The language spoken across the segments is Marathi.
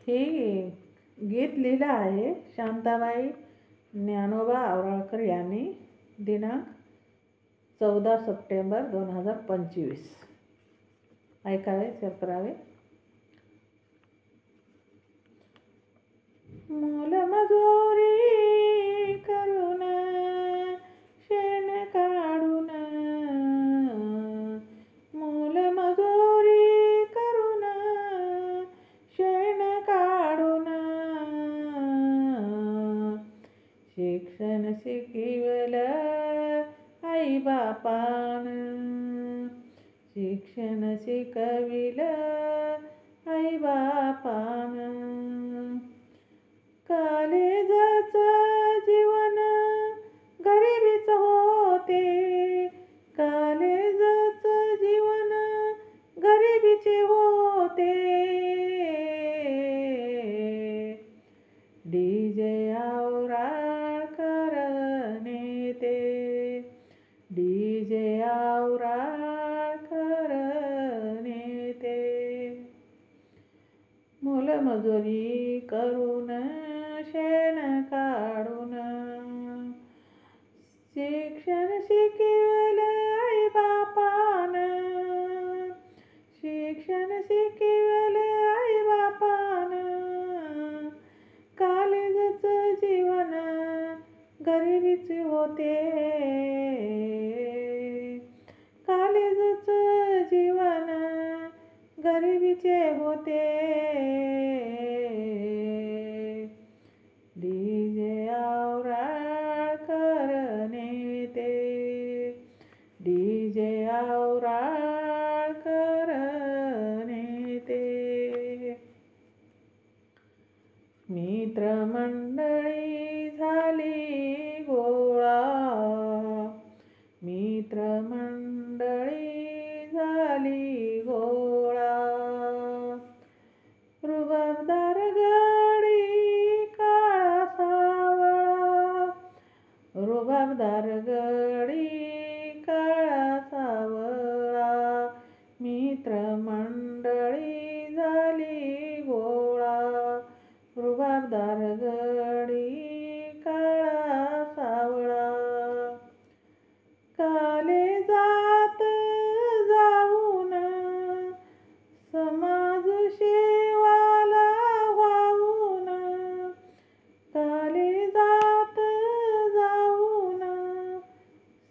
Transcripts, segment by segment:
हे गीत लिहिलं आहे शांताबाई ज्ञानोबा आवराळकर यांनी दिनांक 14 सप्टेंबर 2025. ऐकावे, शेअर करावे. मोलमजुरी करून शेण काढून, मोलमजुरी करून शेण काढून, शिक्षण शिकवलं आई बापान, शिक्षण शिकविलं आई बापान. कालेजाचं जीवन गरिबीच होते, कालेजाचं जीवन गरिबीचे होते. डीजे आवराळकर नेते, डीजे आवराळकर नेते. मोलमजुरी करून शेण काढून, शिक्षण शिकवलं आई बापान, शिक्षण शिकवलं आई बापान. कालेजाचं जीवन गरिबीचे होते, कालेजाचं जीवन गरिबीचे होते. डीजे आवराळकर नेते, डीजे आवराळकर नेते. मित्रमंडळी झाली गोळा, मित्रमंडळी झाली गोळा. रुबाबदार गडी काळा सावळा, रुबाबदार गडी काळा सावळा. मित्रमंडळी झाली गोळा, रुबाबदार गडी काळा सावळा. कालेजात जाऊन समाज सेवाला वाहून, कालेजात जाऊन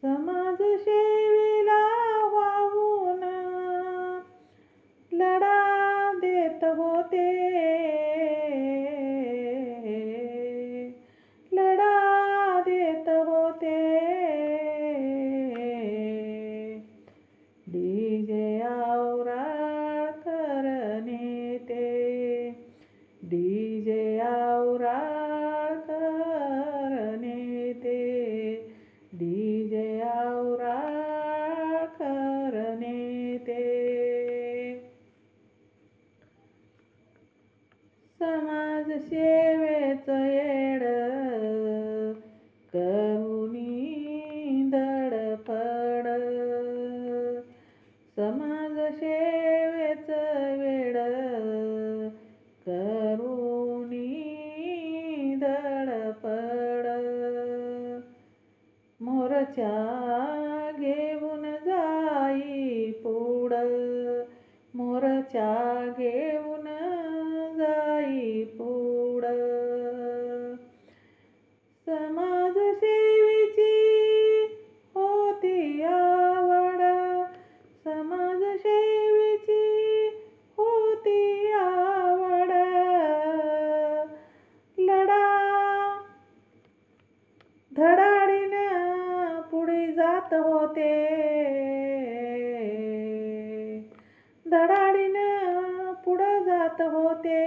समाज सेवेला वाहून. लढा देत होते, लढा देत होते. डीजे आवराळकर नेते, डीजे आवराळकर नेते, डीजे आवराळकर नेते. समाजसेवेचं येड करुणी धडपड, समाजसेवेचं वेड करुणी धडपड. मोर्चा घेऊन जाई पुढं, मोर्चा घेऊन जाई पुढं. समाजसेवेची होती आवड, समाजसेवेची होती आवड. लढा धडाडीनं पुढे जात होते, धडाडीनं पुढं जात होते.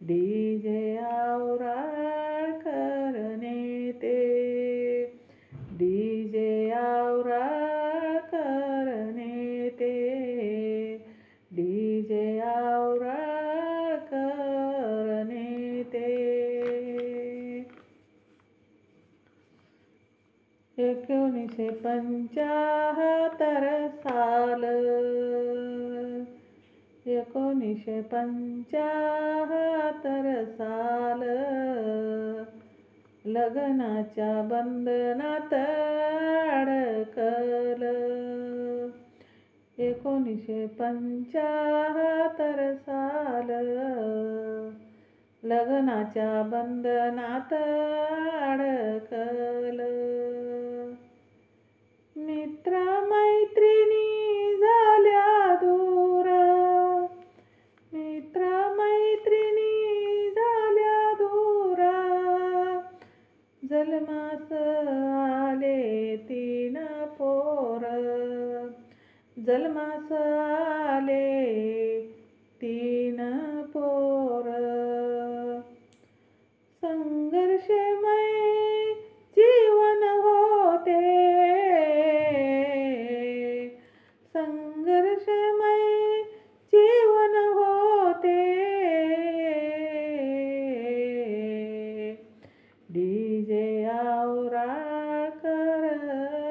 डीजे आवराळकर नेते, डीजे आवराळकर नेते, डीजे आवराळकर नेते. 1975 साल, 1975 साल लग्नाच्या बंधनात अडकल. 1975 साल लग्नाच्या बंधनात अडकल. मित्रमैत्रिणी झाल्या दूर, मित्रमैत्रिणी झाल्या दूर, जन्मास आले 3 पोर, जन्मास आले 3 पोर. संघर्षमय जीवन होते, संघर्षमय जीवन होते. डीजे आवराळकर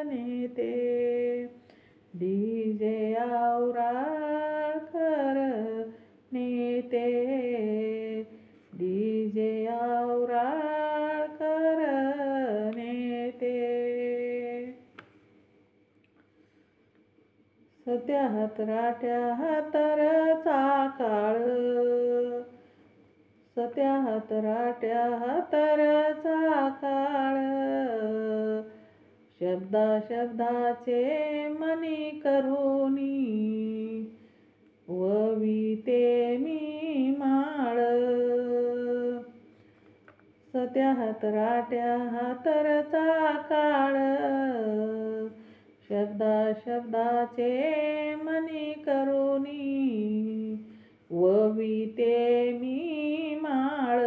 नेते, डीजे आवराळकर नेते, डीजे आवराळकर नेते. 77चा काळ, 77चा काळ, शब्दा शब्दाचे मनी करुनी वविते मी माळ. 77चा काळ, शब्दा शब्दाचे मनी करुनी वविते मी माळ.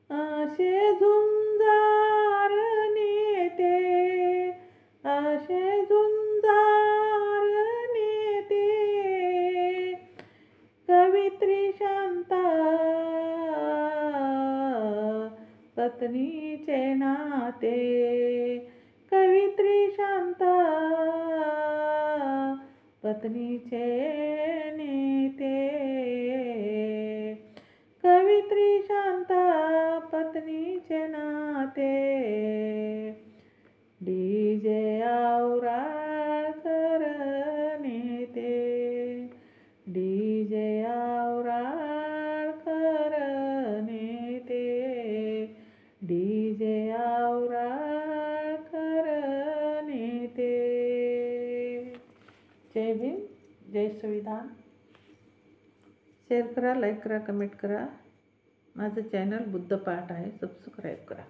असे झुंजार नेते, असे झुंजार नेते, कवित्री शांता पत्नीचे नाते, कवित्री शांता पत्नीचे नेते, कवित्री शांता पत्नीचे नाते. डीजे आवराळकर नेते, डीजे आवराळकर नेते, डीजे आवराळकर नेते. जय भीम, जय संविधान. शेअर करा, लाईक करा, कमेंट करा. माझं चॅनल बुद्ध पाठ आहे, सबस्क्राईब करा.